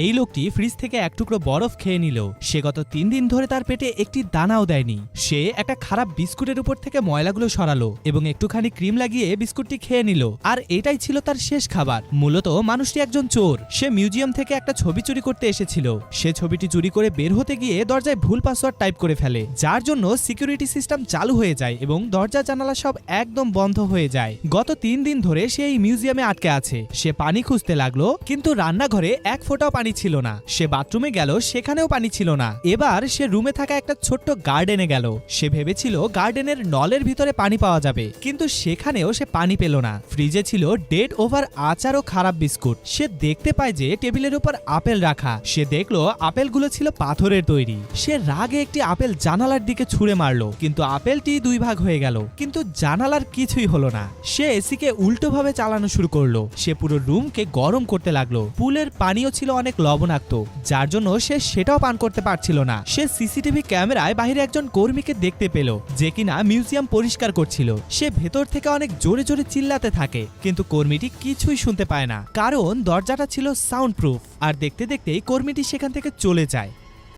এই লোকটি ফ্রিজ থেকে এক টুকরো বরফ খেয়ে নিল। সে গত 3 দিন ধরে তার পেটে একটি দানাও দেয়নি। সে একটা খারাপ বিস্কুটের উপর থেকে ময়লাগুলো সরালো এবং একটুখানি ক্রিম লাগিয়ে বিস্কুটটি খেয়ে নিল। আর এটাই ছিল তার শেষ খাবার। মূলত মানুষটি একজন চোর। সে মিউজিয়াম থেকে একটা ছবি চুরি করতে এসেছিল। সে ছবিটি চুরি করে বের হতে গিয়ে দরজায় ভুল পাসওয়ার্ড টাইপ করে ফেলে, যার জন্য সিকিউরিটি সিস্টেম চালু হয়ে যায় এবং দরজা জানালা সব একদম বন্ধ হয়ে যায়। গত 3 দিন ধরে সে এই মিউজিয়ামে আটকে আছে। সে পানি খুঁজতে লাগলো, কিন্তু রান্নাঘরে এক ফোঁটাও পানি ছিল না। সে বাথরুমে গেল, সেখানেও পানি ছিল না। এবার সে রুমে থাকা একটা ছোট্ট গার্ডেনে গেল। সে ভেবেছিল গার্ডেনের নলের ভিতরে পানি পাওয়া যাবে, কিন্তু সেখানেও সে পানি পেল না। ফ্রিজে ছিল ডেড ওভার আচার ও খারাপ বিস্কুট। সে দেখতে পায় যে টেবিলের উপর আপেল রাখা। সে দেখলো আপেলগুলো ছিল পাথরের তৈরি। সে রাগে একটি আপেল জানালার দিকে ছুঁড়ে মারলো, কিন্তু আপেলটি 2 ভাগ হয়ে গেল, কিন্তু জানালার কিছুই হলো না। সে এসিকে উল্টোভাবে চালানো শুরু করলো। সে পুরো রুমকে গরম করতে লাগলো। পুলের পানিও ছিল অনেক লবণাক্ত, যার জন্য সে সেটাও পান করতে পারছিল না। সে সিসিটিভি ক্যামেরায় বাইরে একজন কর্মীকে দেখতে পেল, যে কিনা মিউজিয়াম পরিষ্কার করছিল। সে ভেতর থেকে অনেক জোরে জোরে চিল্লাতে থাকে, কিন্তু কর্মীটি কিছুই শুনতে পায় না, কারণ দরজাটা ছিল সাউন্ড প্রুফ। আর দেখতে দেখতেই কর্মীটি সেখান থেকে চলে যায়।